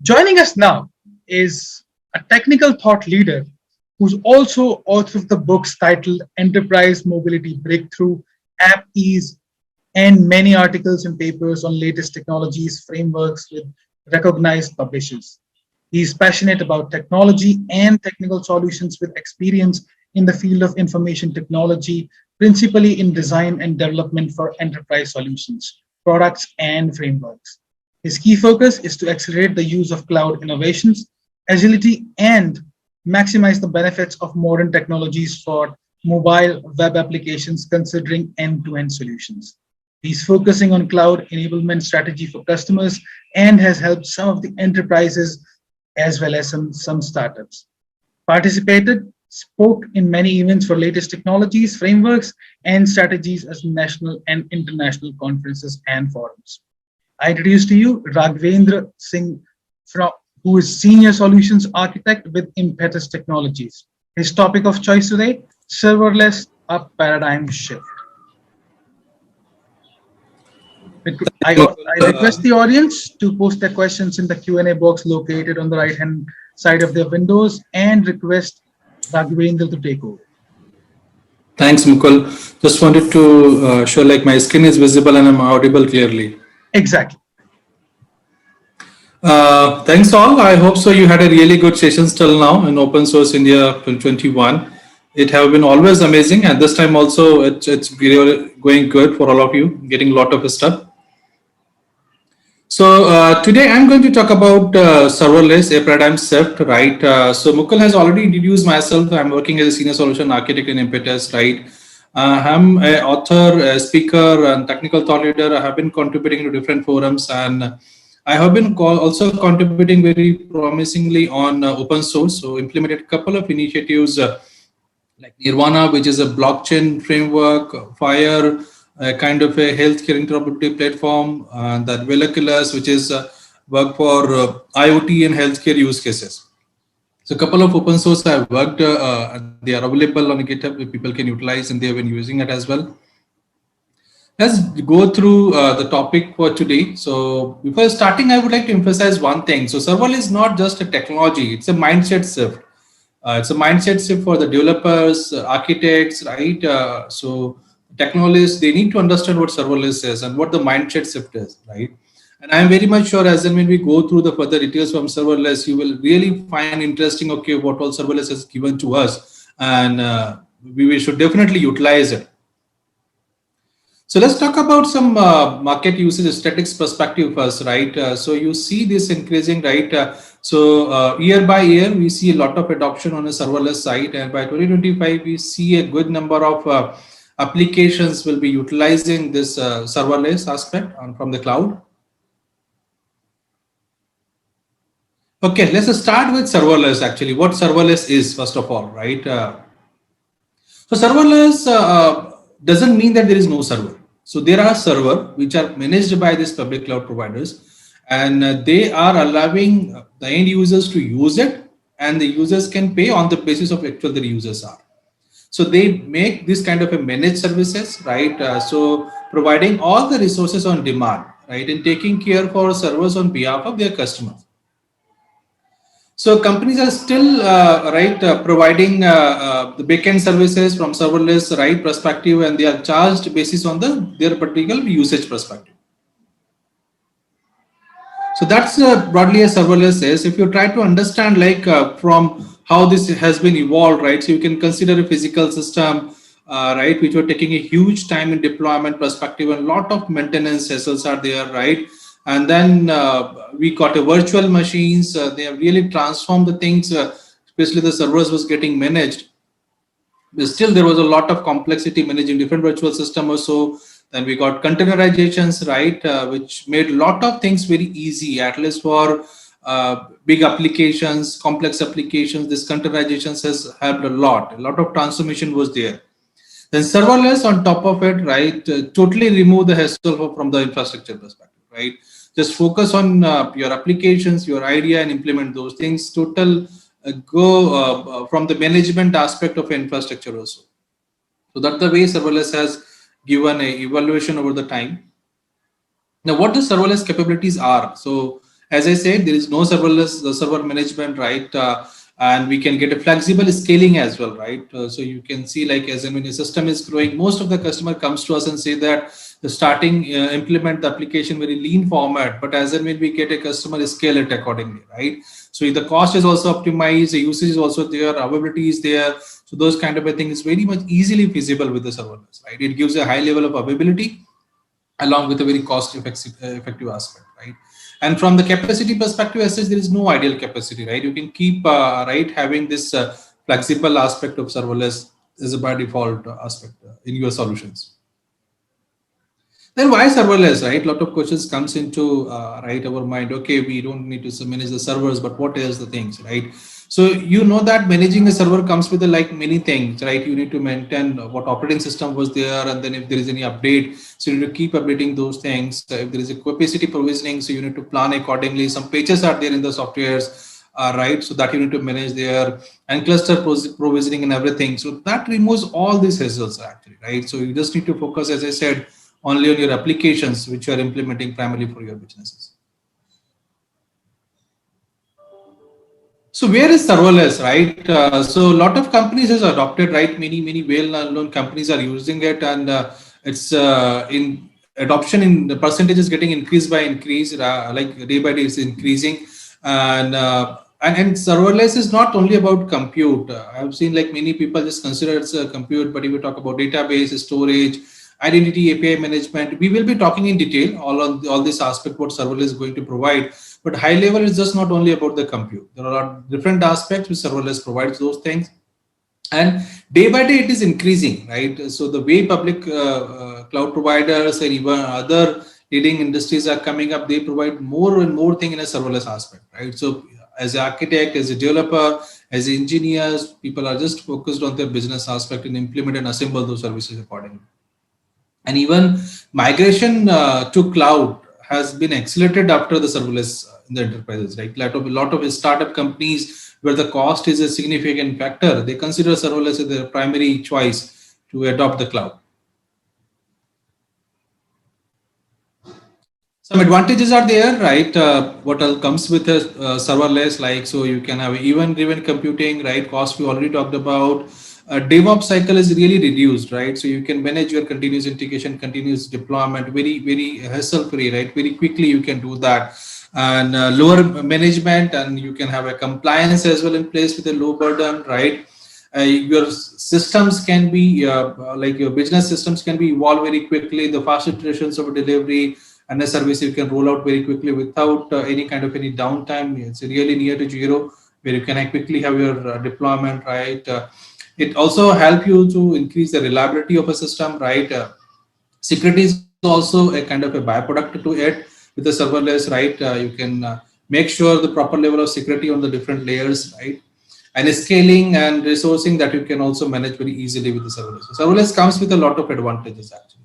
Joining us now is a technical thought leader who's also author of the books titled Enterprise Mobility Breakthrough, App Ease, and many articles and papers on latest technologies, frameworks with recognized publishers. He's passionate about technology and technical solutions with experience in the field of information technology, principally in design and development for enterprise solutions, products, and frameworks. His key focus is to accelerate the use of cloud innovations, agility, and maximize the benefits of modern technologies for mobile web applications considering end-to-end solutions. He's focusing on cloud enablement strategy for customers and has helped some of the enterprises as well as some startups. Participated, spoke in many events for latest technologies, frameworks, and strategies as national and international conferences and forums. I introduce to you Raghavendra Singh, from, who is Senior Solutions Architect with Impetus Technologies. His topic of choice today, serverless, a paradigm shift. I request the audience to post their questions in the Q&A box located on the right-hand side of their windows and request Raghavendra to take over. Thanks, Mukul. Just wanted to show like my screen is visible and I'm audible clearly. Exactly. Thanks all. I hope so. You had a really good session till now in Open Source India 2021. It have been always amazing, and this time also it's really going good for all of you, getting a lot of stuff. So today I'm going to talk about serverless, a paradigm shift, right? So Mukul has already introduced myself. I'm working as a senior solution architect in Impetus, right? I'm an author, a speaker, and technical thought leader. I have been contributing to different forums, and I have been also contributing very promisingly on open source. So implemented a couple of initiatives like Nirvana, which is a blockchain framework, Fire, a kind of a healthcare interoperability platform, and that Veloculus, which is work for IoT and healthcare use cases. So a couple of open source I've worked, they are available on GitHub, people can utilize, and they have been using it as well. Let's go through the topic for today. So before starting, I would like to emphasize one thing. So serverless is not just a technology, it's a mindset shift. It's a mindset shift for the developers, architects, right? So technologists, they need to understand what serverless is and what the mindset shift is, right? And I'm very much sure as and when we go through the further details from serverless, you will really find interesting, okay, what all serverless has given to us. And we should definitely utilize it. So let's talk about some market usage statistics perspective first, right? So you see this increasing, right? Year by year, we see a lot of adoption on a serverless side, and by 2025, we see a good number of applications will be utilizing this serverless aspect from the cloud. Okay, let's start with serverless. Actually, what serverless is first of all, right? So serverless doesn't mean that there is no server. So there are servers which are managed by these public cloud providers, and they are allowing the end users to use it, and the users can pay on the basis of actual their users are. So they make this kind of a managed services, right? So providing all the resources on demand, right, and taking care for servers on behalf of their customers. So companies are still providing the backend services from serverless right perspective, and they are charged basis on their particular usage perspective. So that's broadly a serverless is. If you try to understand like from how this has been evolved, right? So you can consider a physical system, right, which are taking a huge time in deployment perspective, and a lot of maintenance hassles are there, right? And then we got a virtual machines. They have really transformed the things, especially the servers was getting managed. But still, there was a lot of complexity managing different virtual systems or so. Then we got containerizations, right, which made a lot of things very easy, at least for big applications, complex applications. This containerizations has helped a lot. A lot of transformation was there. Then serverless on top of it, right, totally remove the hassle from the infrastructure perspective, right? Just focus on your applications, your idea, and implement those things. Total go from the management aspect of infrastructure also. So that's the way serverless has given a evaluation over the time. Now, what the serverless capabilities are? So As I said, there is no serverless server management, right? And we can get a flexible scaling as well, right? So you can see, like, as and when your system is growing, most of the customer comes to us and say that the starting implement the application very lean format, but as and when we get a customer, scale it accordingly, right? So the cost is also optimized, the usage is also there, availability is there. So those kind of a thing is very much easily feasible with the serverless, right? It gives a high level of availability along with a very cost effective aspect, right? And from the capacity perspective, as such, there is no ideal capacity, right? You can keep right having this flexible aspect of serverless as a by default aspect in your solutions. Then why serverless, right? A lot of questions comes into right our mind. Okay, we don't need to manage the servers, but what else the things, right? So you know that managing a server comes with like many things, right? You need to maintain what operating system was there, and then if there is any update, so you need to keep updating those things. If there is a capacity provisioning, so you need to plan accordingly. Some patches are there in the softwares, right? So that you need to manage there, and cluster provisioning and everything. So that removes all these hassles actually, right? So you just need to focus, as I said, only on your applications which you are implementing primarily for your businesses. So where is serverless, right? So a lot of companies has adopted, right? Many well-known companies are using it, and it's in adoption in the percentage is getting increased by increase, like day by day is increasing, and serverless is not only about compute. I've seen like many people just consider it's a compute, but if you talk about database, storage, identity, API management, we will be talking in detail all this aspect what serverless is going to provide. But high level is just not only about the compute. There are different aspects which serverless provides those things, and day by day it is increasing, right? So the way public cloud providers and even other leading industries are coming up, they provide more and more thing in a serverless aspect, right? So as an architect, as a developer, as engineers, people are just focused on their business aspect and implement and assemble those services accordingly. And even migration to cloud has been accelerated after the serverless in the enterprises, right? A lot of startup companies where the cost is a significant factor, they consider serverless as their primary choice to adopt the cloud. Some advantages are there, right? What all comes with a serverless, like, so you can have event-driven computing, right? Cost we already talked about. DevOps cycle is really reduced, right? So you can manage your continuous integration, continuous deployment, very hassle-free, right? Very quickly you can do that, and lower management, and you can have a compliance as well in place with a low burden, right? Your systems can be like your business systems can be evolved very quickly. The fast iterations of delivery and a service you can roll out very quickly without any kind of any downtime. It's really near to zero, where you can quickly have your deployment, right? It also help you to increase the reliability of a system, right? Security is also a kind of a byproduct to it with the serverless, right? You can make sure the proper level of security on the different layers, right? And scaling and resourcing that you can also manage very easily with the serverless. So serverless comes with a lot of advantages actually.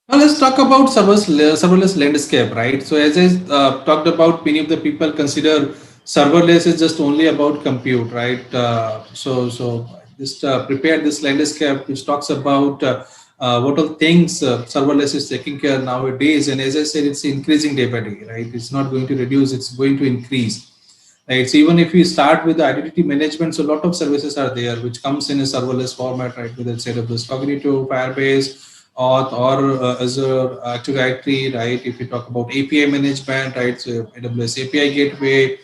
Now let's talk about serverless landscape, right? So as I talked about, many of the people consider serverless is just only about compute, right? So just prepare this landscape which talks about what all things serverless is taking care nowadays. And as I said, it's increasing day by day, right? It's not going to reduce; it's going to increase. Right. So even if we start with the identity management, so a lot of services are there which comes in a serverless format, right? Whether it's AWS Cognito, Firebase, or Azure Active Directory, right? If you talk about API management, right? So AWS API Gateway,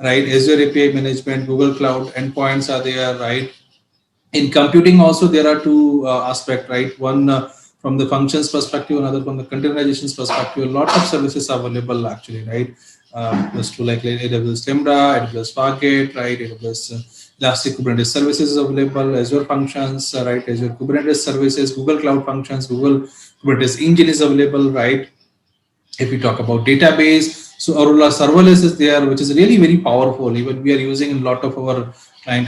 right? Azure API management, Google Cloud endpoints are there, right? In computing also there are two aspects, right? One from the functions perspective, another from the containerizations perspective. A lot of services are available actually, right? Just to like AWS Lambda, AWS Fargate, right? AWS Elastic Kubernetes services is available, Azure Functions, right? Azure Kubernetes services, Google Cloud Functions, Google Kubernetes Engine is available, right? If we talk about database, so Aurora serverless is there, which is really very powerful. Even we are using a lot of our client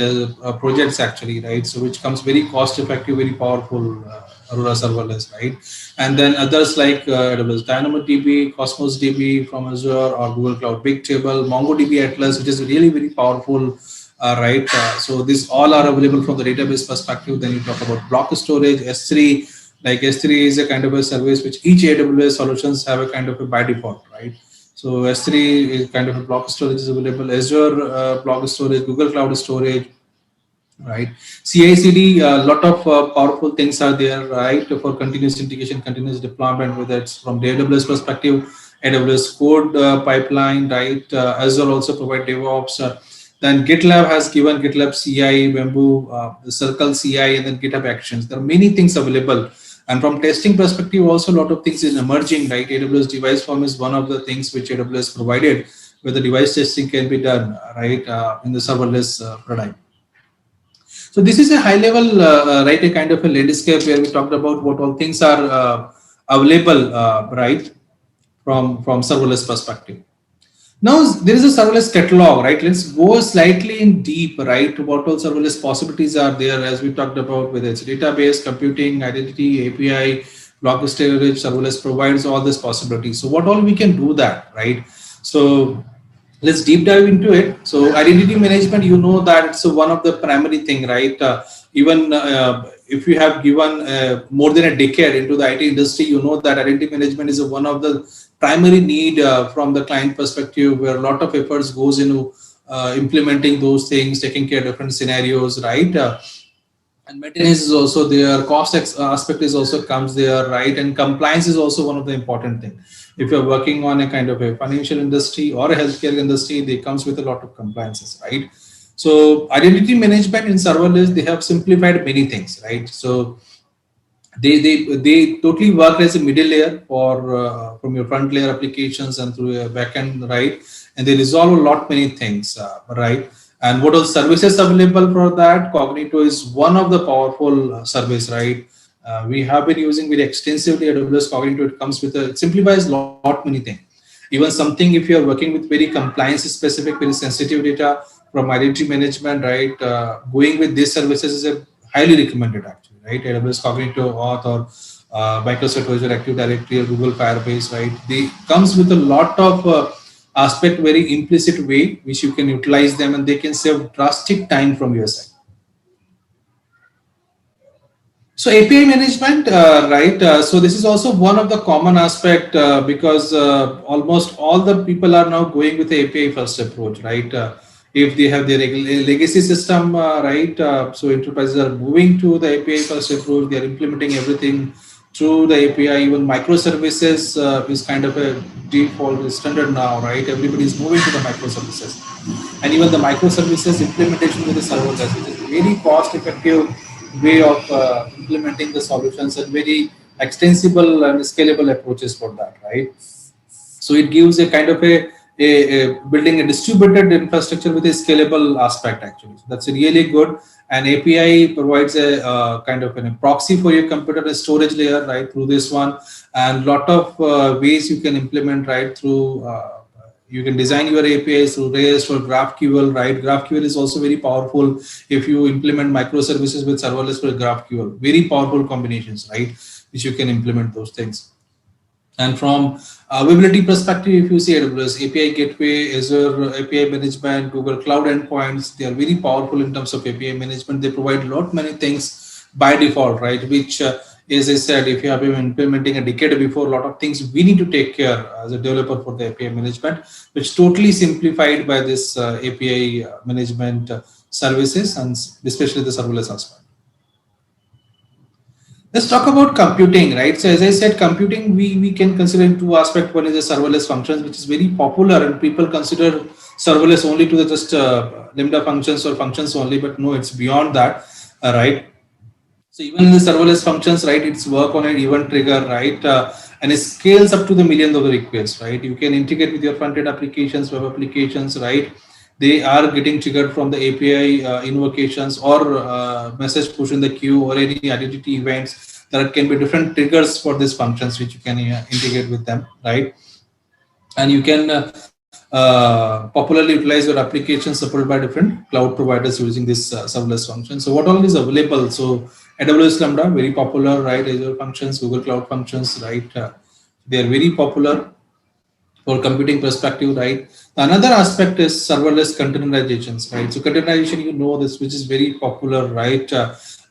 projects actually, right? So which comes very cost effective, very powerful Aurora serverless, right? And then others like AWS DynamoDB, Cosmos DB from Azure, or Google Cloud Bigtable, MongoDB Atlas, which is really very powerful, right? So these all are available from the database perspective. Then you talk about block storage, S3. Like S3 is a kind of a service which each AWS solutions have a kind of a by default, right? So S3 is kind of a block storage is available. Azure block storage, Google Cloud Storage, right? CI/CD, a lot of powerful things are there, right? For continuous integration, continuous deployment, whether it's from the AWS perspective, AWS code pipeline, right? Azure also provide DevOps. Then GitLab has given GitLab CI, Bamboo, the Circle CI, and then GitHub Actions. There are many things available. And from testing perspective, also a lot of things is emerging, right? AWS Device Form is one of the things which AWS provided, where the device testing can be done, right, in the serverless paradigm. So this is a high level, right, a kind of a landscape where we talked about what all things are available, right, from serverless perspective. Now there is a serverless catalog, right? Let's go slightly in deep, right? What all serverless possibilities are there, as we talked about, whether it's database, computing, identity, API, block storage, serverless provides all these possibilities. So what all we can do that, right? So let's deep dive into it. So identity management, you know that it's one of the primary thing, right? Even if you have given more than a decade into the IT industry, you know that identity management is one of the primary need from the client perspective, where a lot of efforts goes into implementing those things, taking care of different scenarios, right? And maintenance is also there, cost aspect is also comes there, right? And compliance is also one of the important thing. If you're working on a kind of a financial industry or a healthcare industry, they comes with a lot of compliances, right? So identity management in serverless, they have simplified many things, right? So they totally work as a middle layer for from your front layer applications and through a backend, right? And they resolve a lot many things, right? And what are services available for that? Cognito is one of the powerful service, right? We have been using very extensively AWS Cognito. It comes with it simplifies lot many things. Even something if you are working with very compliance specific, very sensitive data from identity management, right? Going with these services is a highly recommended actually, right? AWS Cognito, Auth, or Microsoft Azure Active Directory or Google Firebase, right? They comes with a lot of aspect, very implicit way which you can utilize them, and they can save drastic time from your side. So API management, right? So this is also one of the common aspect because almost all the people are now going with the API first approach, right? If they have their legacy system, right? So enterprises are moving to the API first approach. They are implementing everything through the API. Even microservices is kind of a default standard now, right? Everybody is moving to the microservices, and even the microservices implementation with the serverless, which is very cost effective way of implementing the solutions, and very extensible and scalable approaches for that, right? So it gives a kind of a building a distributed infrastructure with a scalable aspect actually. So that's really good. And API provides a kind of a proxy for your computer, a storage layer, right, through this one, and lot of ways you can implement, right, through you can design your APIs through REST or GraphQL, right? GraphQL is also very powerful if you implement microservices with serverless with GraphQL. Very powerful combinations, right? Which you can implement those things. And from availability perspective, if you see AWS API Gateway, Azure API Management, Google Cloud Endpoints, they are very powerful in terms of API management. They provide a lot many things by default, right? Which, as I said, if you have been implementing a decade before, a lot of things we need to take care as a developer for the API management, which totally simplified by this API management services, and especially the serverless aspect. Let's talk about computing, right? So as I said, computing, we can consider in two aspects. One is the serverless functions, which is very popular, and people consider serverless only to the just Lambda functions or functions only, but no, it's beyond that, right? So even in the serverless functions, right, it's work on an event trigger, right? And it scales up to the millions of the requests, right? You can integrate with your front-end applications, web applications, right? They are getting triggered from the API invocations or message push in the queue or any identity events. There can be different triggers for these functions which you can integrate with them, right? And you can popularly utilize your applications supported by different cloud providers using this serverless function. So what all is available? So AWS Lambda, very popular, right? Azure functions, Google Cloud functions, right? They are very popular for computing perspective, right? Another aspect is serverless containerizations, right? So containerization, you know this, which is very popular, right?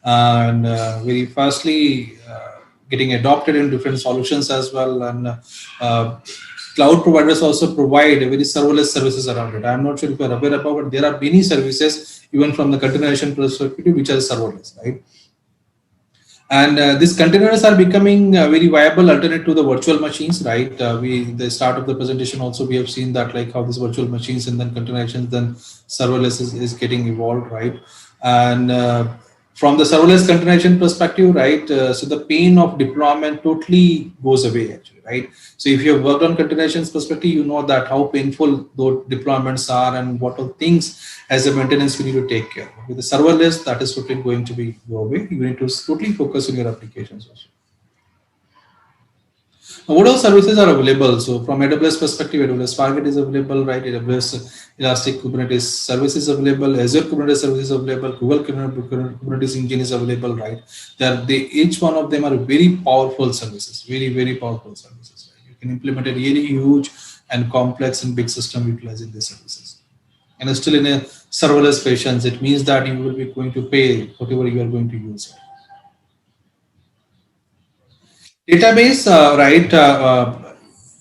And very fastly getting adopted in different solutions as well. And Cloud providers also provide very serverless services around it. I'm not sure if you're aware about, but there are many services, even from the containerization perspective, which are serverless, right? And these containers are becoming a very viable alternate to the virtual machines, right? We the start of the presentation also we have seen that like how these virtual machines and then containerizations, then serverless is getting evolved, right? And from the serverless containerization perspective, right? So the pain of deployment totally goes away, actually, right? So if you have worked on containerizations perspective, you know that how painful those deployments are and what all things as a maintenance we need to take care. With the serverless, that is totally going to be go away. You need to totally focus on your applications also. Now, what all services are available? So from AWS perspective, AWS Fargate is available, right? AWS Elastic Kubernetes service is available, Azure Kubernetes service is available, Google Kubernetes Engine is available, right? Each one of them are very powerful services, very powerful services. Right? You can implement a really huge and complex and big system utilizing these services. And still in a serverless fashion, it means that you will be going to pay whatever you are going to use. Database, right?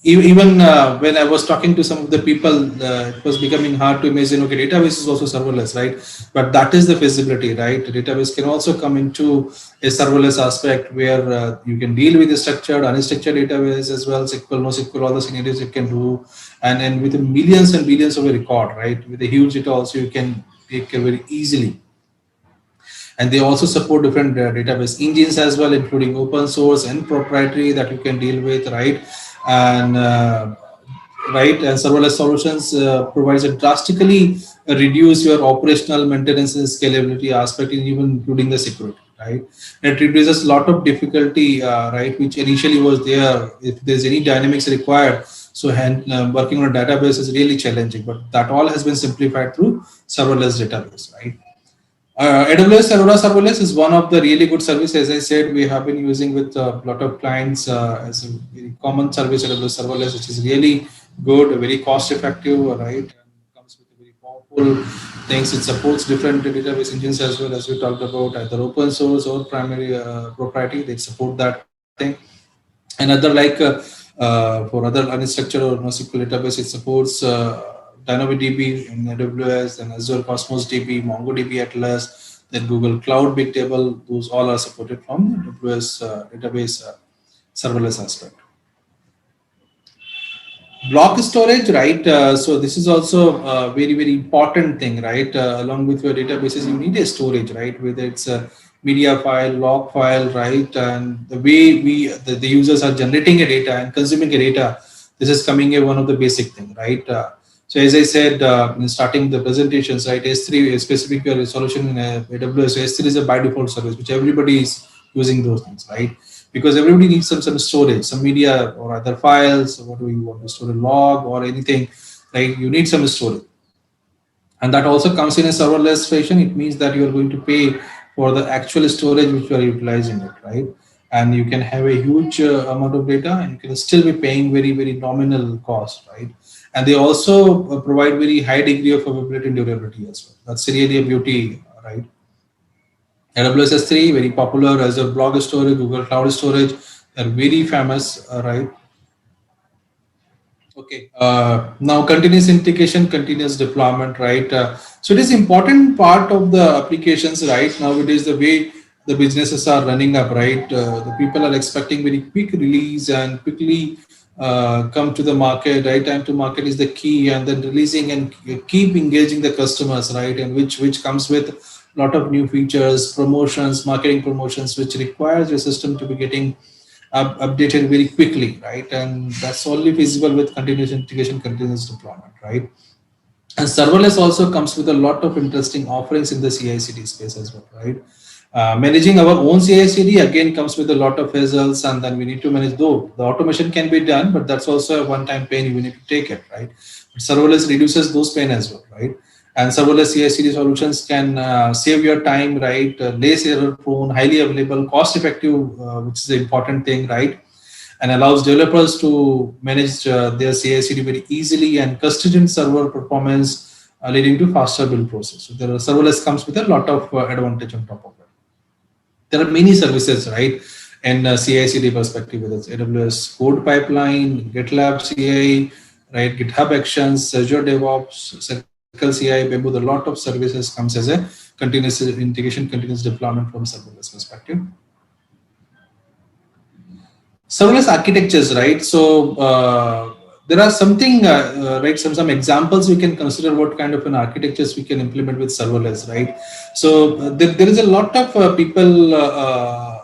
Even when I was talking to some of the people, it was becoming hard to imagine. Okay, database is also serverless, right? But that is the feasibility, right? The database can also come into a serverless aspect where you can deal with the structured, unstructured database as well, SQL, NoSQL, all the scenarios you can do, and with millions and billions of a record, right? With a huge data, also you can take care very easily. And they also support different database engines as well, including open source and proprietary that you can deal with, right? And and serverless solutions provides a drastically reduce your operational maintenance and scalability aspect, and even including the security, right? And it reduces a lot of difficulty, right, which initially was there if there's any dynamics required. So working on a database is really challenging, but that all has been simplified through serverless database, right? AWS Aurora Serverless is one of the really good services. As I said, we have been using with a lot of clients as a very common service, AWS Serverless, which is really good, very cost effective, right? And comes with very powerful things. It supports different database engines as well, as we talked about, either open source or primary proprietary. They support that thing. Another like for other unstructured or NoSQL database, it supports DynamoDB in AWS, and Azure Cosmos DB, MongoDB Atlas, then Google Cloud Bigtable. Those all are supported from AWS database serverless aspect. Block storage, right? So this is also a very important thing, right? Along with your databases, you need a storage, right? Whether it's a media file, log file, right? And the way the users are generating a data and consuming a data, this is coming a one of the basic thing, right? So as I said in starting the presentations, right? S3 is specific solution in AWS. So S3 is a by default service, which everybody is using those things, right? Because everybody needs some storage, some media or other files. What do you want to store, a log or anything, right? You need some storage, and that also comes in a serverless fashion. It means that you are going to pay for the actual storage which you are utilizing it, right? And you can have a huge amount of data, and you can still be paying very nominal cost, right? And they also provide very high degree of availability and durability as well. That's really a beauty, right? AWS S3, very popular. Azure Blob Storage, Google Cloud Storage, they're very famous, right? Okay. Now, continuous integration, continuous deployment, right? So it is important part of the applications, right? Nowadays, the way the businesses are running up, right? The people are expecting very quick release and quickly come to the market. Right time to market is the key, and then releasing and keep engaging the customers, right? And which comes with a lot of new features, promotions, marketing promotions, which requires your system to be getting updated very quickly, right? And that's only feasible with continuous integration, continuous deployment, right? And serverless also comes with a lot of interesting offerings in the CI/CD space as well, right? Managing our own CI/CD again comes with a lot of hassles, and then we need to manage. Though the automation can be done, but that's also a one-time pain. You need to take it, right? But serverless reduces those pain as well, right? And serverless CI/CD solutions can save your time, right? Less error-prone, highly available, cost-effective, which is the important thing, right? And allows developers to manage their CI/CD very easily, and consistent server performance, leading to faster build process. So serverless comes with a lot of advantage on top of it. There are many services, right? and CI/CD perspective, whether it's AWS code pipeline, GitLab CI, right, GitHub Actions, Azure DevOps, Circle CI, Bamboo. A lot of services comes as a continuous integration, continuous deployment from serverless perspective. Serverless architectures, right? So there are something, right? Some examples we can consider what kind of an architectures we can implement with serverless, right? So there is a lot of people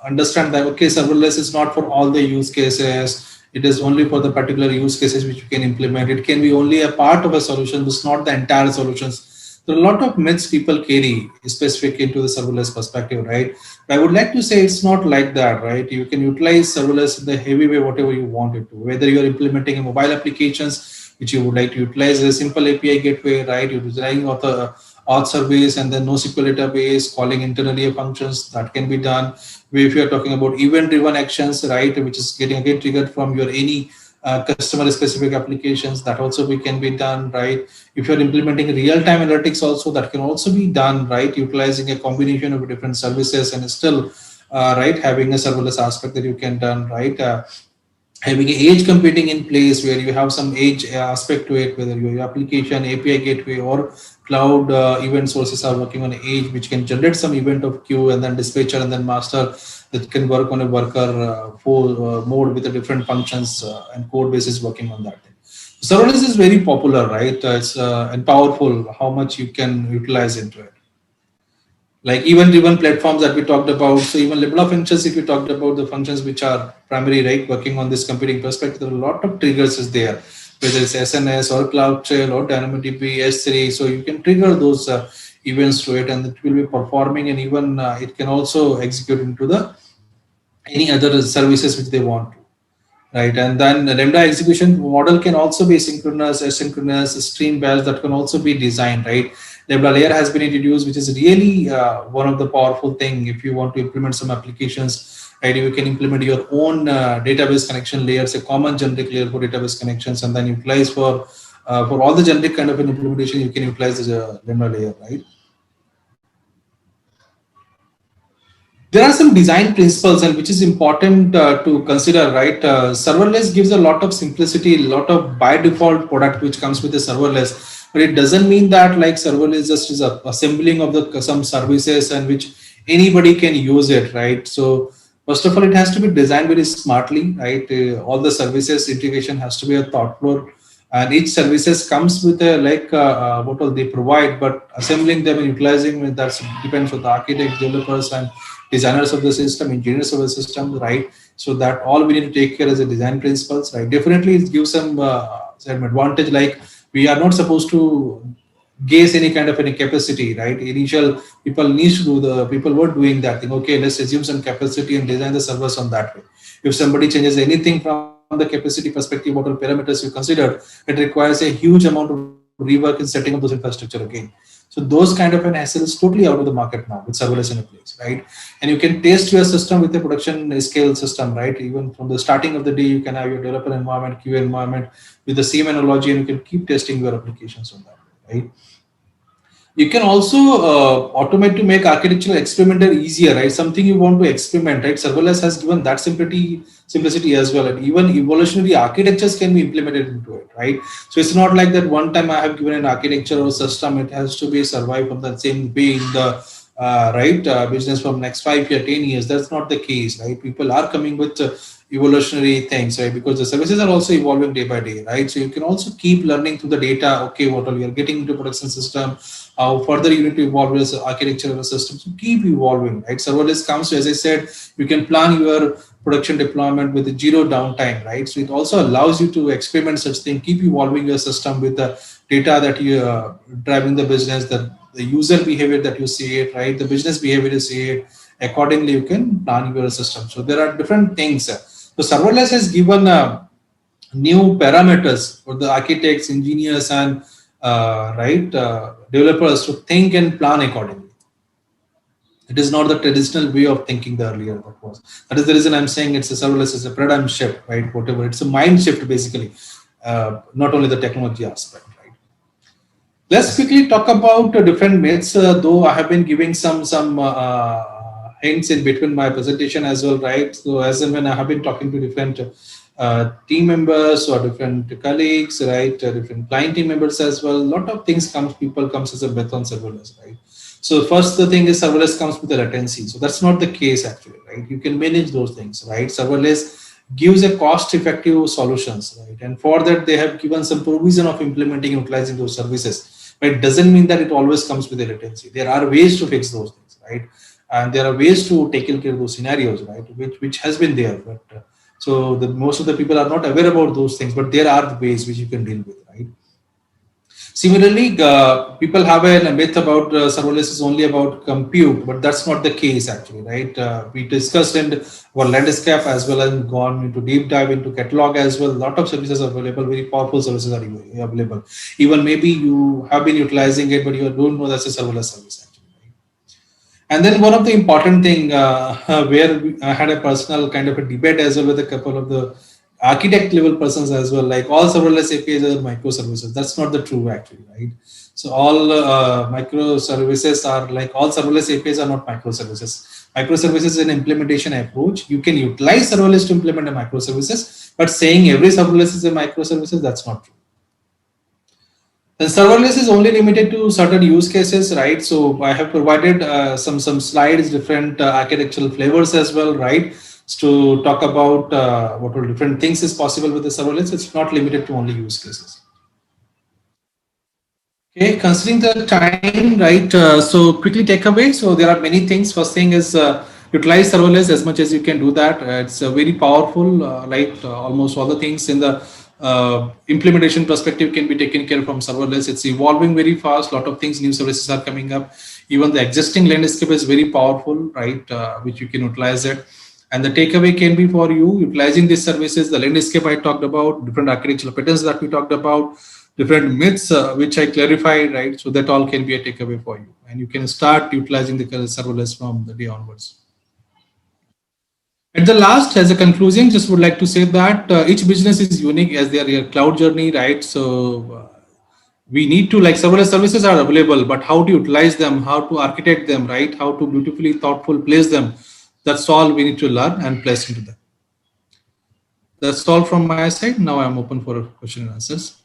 understand that okay, serverless is not for all the use cases. It is only for the particular use cases which you can implement. It can be only a part of a solution, but it's not the entire solutions. There are a lot of myths people carry specific into the serverless perspective, right? But I would like to say it's not like that, right? You can utilize serverless in the heavy way, whatever you want it to. Whether you're implementing a mobile applications, which you would like to utilize a simple API gateway, right? You're designing auth service and then NoSQL database, calling internally functions, that can be done. If you're talking about event-driven actions, right, which is getting again triggered from your any customer specific applications, that also can be done, right? If you're implementing real-time analytics also, that can also be done, right, utilizing a combination of different services and still right, having a serverless aspect that you can done, right? Having edge computing in place where you have some edge aspect to it, whether your application API gateway or cloud event sources are working on edge, which can generate some event of queue and then dispatcher and then master that can work on a worker mode with the different functions and code bases working on that. Serverless is very popular, right? It's and powerful how much you can utilize into it. Like event-driven platforms that we talked about. So even level of functions, if we talked about the functions which are primary, right, working on this computing perspective, there are a lot of triggers is there, whether it's SNS or CloudTrail or DynamoDB, S3. So you can trigger those events to it, and it will be performing, and even it can also execute into the any other services which they want to. Right, and then the Lambda execution model can also be synchronous, asynchronous, stream based, that can also be designed, right? Lambda layer has been introduced, which is really one of the powerful thing. If you want to implement some applications, right, you can implement your own database connection layers, a common generic layer for database connections, and then utilize for all the generic kind of an implementation, you can utilize the Lambda layer, right? There are some design principles and which is important to consider, right? Serverless gives a lot of simplicity, a lot of by default product which comes with the serverless, but it doesn't mean that like serverless just is a assembling of the some services and which anybody can use it, right? So first of all, it has to be designed very smartly, right? All the services integration has to be a thoughtful, and each services comes with a like what all they provide, but assembling them and utilizing that depends on the architect, developers, and designers of the system, engineers of the system, right? So that all we need to take care as a design principles, right? Definitely it gives some advantage, like we are not supposed to guess any kind of any capacity, right? Initial people needs to do the people were doing that thing. Okay, let's assume some capacity and design the servers on that way. If somebody changes anything from the capacity perspective, what all parameters you consider, it requires a huge amount of rework in setting up those infrastructure again. So those kind of an hassle is totally out of the market now with serverless in a place, right? And you can test your system with a production scale system, right? Even from the starting of the day, you can have your developer environment, QA environment with the same analogy, and you can keep testing your applications on that, right? You can also automate to make architectural experimental easier, right? Something you want to experiment, right? Serverless has given that simplicity as well, and even evolutionary architectures can be implemented into it, right? So it's not like that one time I have given an architecture or system, it has to be survive from the same way in the right business from next 5 years, 10 years. That's not the case, right? People are coming with evolutionary things, right? Because the services are also evolving day by day, right? So you can also keep learning through the data. Okay, what all you are getting into production system, how further you need to evolve as architecture of a system. So keep evolving, right? Serverless comes to, as I said, you can plan your production deployment with zero downtime, right? So it also allows you to experiment such thing, keep evolving your system with the data that you are driving the business, the user behavior that you see it, right? The business behavior you see it. Accordingly, you can plan your system. So there are different things. So serverless has given new parameters for the architects, engineers, and developers to think and plan accordingly. It is not the traditional way of thinking the earlier that was. That is the reason I'm saying it's a serverless is a paradigm shift, right? Whatever, it's a mind shift basically, not only the technology aspect, right? Let's quickly talk about different myths. Though I have been giving some hints in between my presentation as well, right? So as and when I have been talking to different team members or different colleagues, right, different client team members as well, a lot of things people comes as a myth on serverless, right? So first the thing is serverless comes with a latency. So that's not the case actually, right? You can manage those things, right? Serverless gives a cost-effective solutions, right? And for that they have given some provision of implementing and utilizing those services. But it doesn't mean that it always comes with a latency. There are ways to fix those things, right? And there are ways to take care of those scenarios, right? Which has been there, but so the most of the people are not aware about those things. But there are the ways which you can deal with, right? Similarly, people have a myth about serverless is only about compute, but that's not the case actually, right? We discussed in our landscape as well as gone into deep dive into catalog as well. A lot of services are available, very powerful services are available. Even maybe you have been utilizing it, but you don't know that's a serverless service actually. And then one of the important thing where I had a personal kind of a debate as well with a couple of the architect level persons as well, like all serverless APIs are microservices. That's not the true actually, right? So all microservices are like all serverless APIs are not microservices. Microservices is an implementation approach. You can utilize serverless to implement a microservices, but saying every serverless is a microservices, that's not true. And serverless is only limited to certain use cases, right? So I have provided some slides, different architectural flavors as well, right? To talk about what all different things is possible with the serverless. It's not limited to only use cases. Okay, considering the time, right? So quickly take away. So there are many things. First thing is utilize serverless as much as you can do that. It's very powerful. Almost all the things in the implementation perspective can be taken care of from serverless. It's evolving very fast. A lot of things, new services are coming up. Even the existing landscape is very powerful, right? Which you can utilize it. And the takeaway can be for you utilizing these services, the landscape I talked about, different architectural patterns that we talked about, different myths which I clarified, right? So that all can be a takeaway for you. And you can start utilizing the serverless from the day onwards. At the last, as a conclusion, just would like to say that each business is unique as their cloud journey, right? So we need to, like, serverless services are available, but how to utilize them, how to architect them, right? How to beautifully thoughtful place them. That's all we need to learn and place into them. That's all from my side. Now I'm open for question and answers.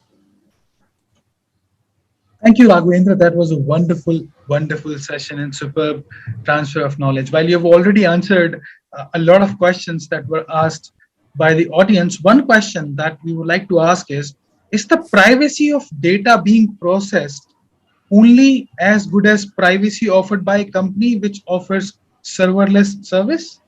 Thank you, Raghavendra. That was a wonderful, wonderful session and superb transfer of knowledge. While you have already answered a lot of questions that were asked by the audience, one question that we would like to ask is the privacy of data being processed only as good as privacy offered by a company which offers serverless service?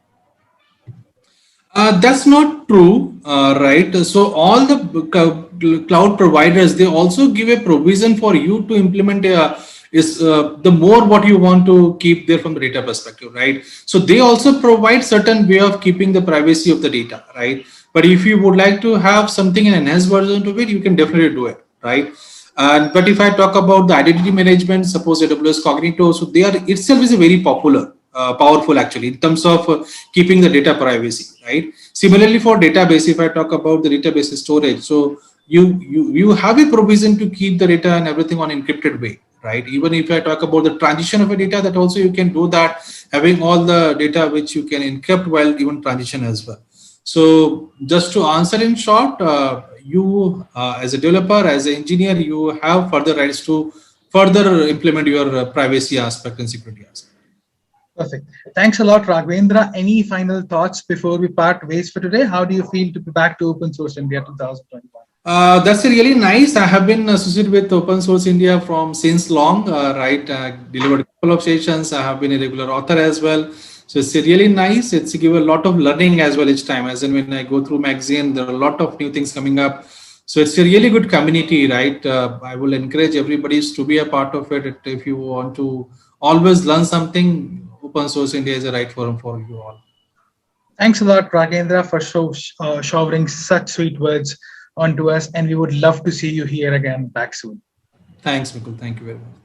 That's not true, right? So all the cloud providers, they also give a provision for you to implement the more what you want to keep there from the data perspective, right? So they also provide certain way of keeping the privacy of the data, right? But if you would like to have something in an enhanced version of it, you can definitely do it, right? But if I talk about the identity management, suppose AWS Cognito, so they are itself is a very powerful actually in terms of keeping the data privacy, right? Similarly for database, if I talk about the database storage, so you have a provision to keep the data and everything on encrypted way, right? Even if I talk about the transition of a data, that also you can do that, having all the data which you can encrypt while even transition as well. So just to answer in short, you as a developer, as an engineer, you have further rights to further implement your privacy aspect and security aspect. Perfect. Thanks a lot, Raghavendra. Any final thoughts before we part ways for today? How do you feel to be back to Open Source India 2021? That's really nice. I have been associated with Open Source India from since long, right? Delivered a couple of sessions. I have been a regular author as well. So it's really nice. It's give a lot of learning as well each time. As in when I go through magazine, there are a lot of new things coming up. So it's a really good community, right? I will encourage everybody to be a part of it. If you want to always learn something, Open Source India is the right forum for you all. Thanks a lot, Raghavendra, for showering such sweet words onto us. And we would love to see you here again back soon. Thanks, Mikul. Thank you very much.